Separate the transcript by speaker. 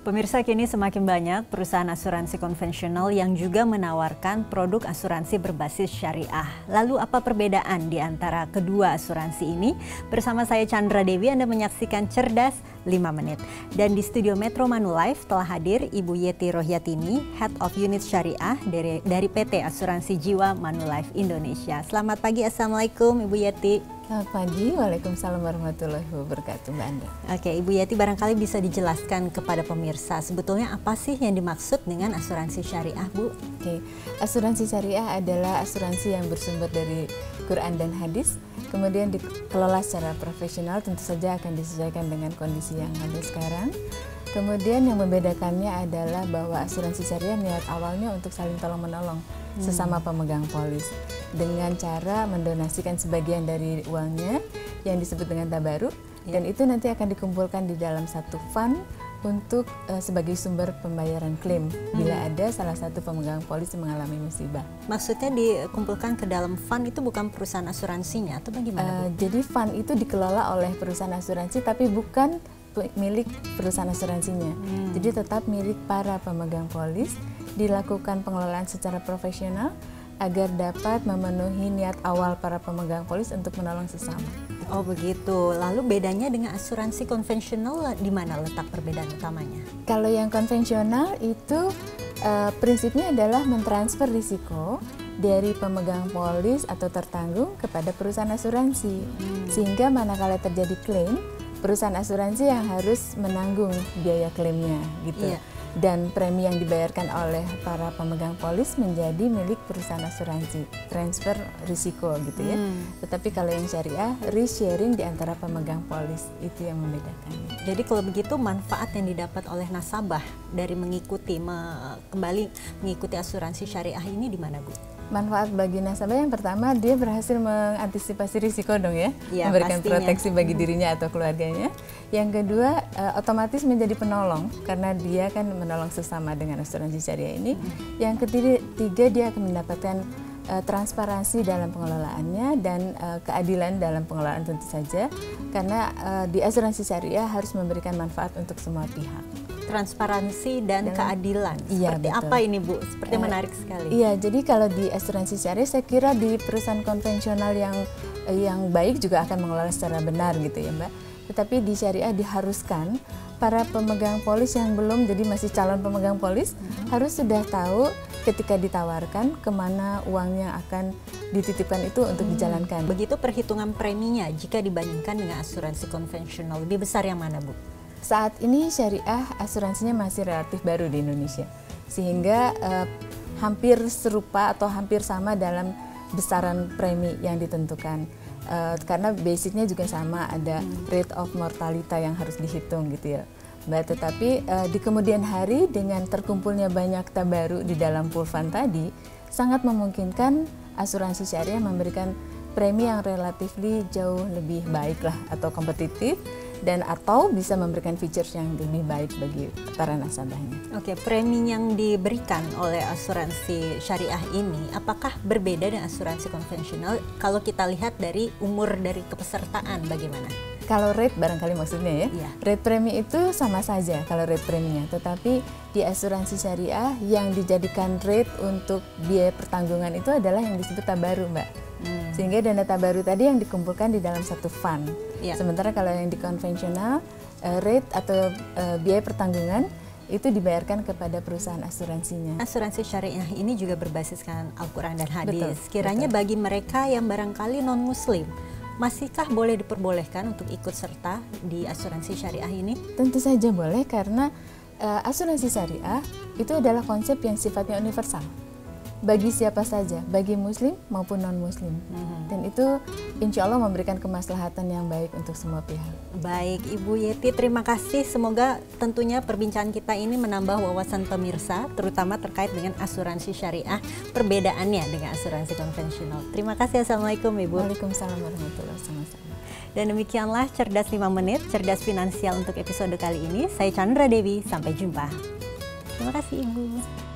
Speaker 1: Pemirsa, kini semakin banyak perusahaan asuransi konvensional yang juga menawarkan produk asuransi berbasis syariah. Lalu apa perbedaan di antara kedua asuransi ini? Bersama saya Chandra Dewi, Anda menyaksikan Cerdas 5 Menit. Dan di studio Metro Manulife telah hadir Ibu Yeti Rohyatini, Head of Unit Syariah dari PT Asuransi Jiwa Manulife Indonesia. Selamat pagi, Assalamualaikum Ibu Yeti.
Speaker 2: Selamat pagi, waalaikumsalam warahmatullahi wabarakatuh, Mbak Anda.
Speaker 1: Oke, Ibu Yeti, barangkali bisa dijelaskan kepada pemirsa sebetulnya apa sih yang dimaksud dengan asuransi syariah, Bu?
Speaker 2: Oke, asuransi syariah adalah asuransi yang bersumber dari Quran dan hadis, kemudian dikelola secara profesional, tentu saja akan disesuaikan dengan kondisi yang ada sekarang. Kemudian yang membedakannya adalah bahwa asuransi syariah niat awalnya untuk saling tolong-menolong sesama pemegang polis dengan cara mendonasikan sebagian dari uangnya yang disebut dengan tabaruk, dan itu nanti akan dikumpulkan di dalam satu fund untuk sebagai sumber pembayaran klaim bila ada salah satu pemegang polis yang mengalami musibah.
Speaker 1: Maksudnya dikumpulkan ke dalam fund itu bukan perusahaan asuransinya atau bagaimana?
Speaker 2: Jadi fund itu dikelola oleh perusahaan asuransi tapi bukan milik perusahaan asuransinya. Jadi tetap milik para pemegang polis, dilakukan pengelolaan secara profesional agar dapat memenuhi niat awal para pemegang polis untuk menolong sesama.
Speaker 1: Oh begitu. Lalu bedanya dengan asuransi konvensional, di mana letak perbedaan utamanya?
Speaker 2: Kalau yang konvensional itu prinsipnya adalah mentransfer risiko dari pemegang polis atau tertanggung kepada perusahaan asuransi. Sehingga manakala terjadi klaim, perusahaan asuransi yang harus menanggung biaya klaimnya gitu. Iya. Dan premi yang dibayarkan oleh para pemegang polis menjadi milik perusahaan asuransi, transfer risiko gitu ya. Tetapi kalau yang syariah, risk sharing di antara pemegang polis, itu yang membedakannya.
Speaker 1: Jadi kalau begitu manfaat yang didapat oleh nasabah dari kembali mengikuti asuransi syariah ini di mana, Bu?
Speaker 2: Manfaat bagi nasabah yang pertama, dia berhasil mengantisipasi risiko dong ya, memberikan
Speaker 1: pastinya
Speaker 2: proteksi bagi dirinya atau keluarganya. Yang kedua, otomatis menjadi penolong karena dia kan menolong sesama dengan asuransi syariah ini. Yang ketiga, dia akan mendapatkan transparansi dalam pengelolaannya dan keadilan dalam pengelolaan tentu saja, karena di asuransi syariah harus memberikan manfaat untuk semua pihak.
Speaker 1: Transparansi dan keadilan. Seperti apa ini, Bu? Seperti menarik sekali.
Speaker 2: Iya, jadi kalau di asuransi syariah saya kira di perusahaan konvensional yang baik juga akan mengelola secara benar gitu ya, Mbak. Tetapi di syariah diharuskan para pemegang polis yang belum jadi masih calon pemegang polis harus sudah tahu ketika ditawarkan kemana uang yang akan dititipkan itu untuk dijalankan.
Speaker 1: Begitu perhitungan preminya jika dibandingkan dengan asuransi konvensional, lebih besar yang mana, Bu?
Speaker 2: Saat ini syariah asuransinya masih relatif baru di Indonesia, sehingga hampir serupa atau hampir sama dalam besaran premi yang ditentukan. Karena basicnya juga sama, ada rate of mortality yang harus dihitung gitu ya, Mbak. Tetapi di kemudian hari dengan terkumpulnya banyak tabaruk di dalam pool fund tadi, sangat memungkinkan asuransi syariah memberikan premi yang relatifly jauh lebih baik lah atau kompetitif, dan atau bisa memberikan features yang lebih baik bagi para nasabahnya.
Speaker 1: Oke, premi yang diberikan oleh asuransi syariah ini apakah berbeda dengan asuransi konvensional kalau kita lihat dari umur dari kepesertaan bagaimana?
Speaker 2: Kalau rate barangkali maksudnya ya, rate premi itu sama saja kalau rate preminya, tetapi di asuransi syariah yang dijadikan rate untuk biaya pertanggungan itu adalah yang disebut tabaruk, Mbak. Sehingga dana tabaruk tadi yang dikumpulkan di dalam satu fund. Sementara kalau yang di konvensional, rate atau biaya pertanggungan itu dibayarkan kepada perusahaan asuransinya.
Speaker 1: Asuransi syariah ini juga berbasiskan Al-Quran dan hadis. Kiranya bagi mereka yang barangkali non-muslim, masihkah boleh diperbolehkan untuk ikut serta di asuransi syariah ini? Tentu
Speaker 2: saja boleh, karena asuransi syariah itu adalah konsep yang sifatnya universal. Bagi siapa saja, bagi muslim maupun non-muslim. Dan itu insya Allah memberikan kemaslahatan yang baik untuk semua pihak.
Speaker 1: Baik, Ibu Yeti, terima kasih. Semoga tentunya perbincangan kita ini menambah wawasan pemirsa, terutama terkait dengan asuransi syariah, perbedaannya dengan asuransi konvensional. Terima kasih, Assalamualaikum Ibu.
Speaker 2: Waalaikumsalam warahmatullahi wabarakatuh.
Speaker 1: Dan demikianlah Cerdas 5 Menit, Cerdas Finansial untuk episode kali ini. Saya Chandra Dewi, sampai jumpa. Terima kasih Ibu.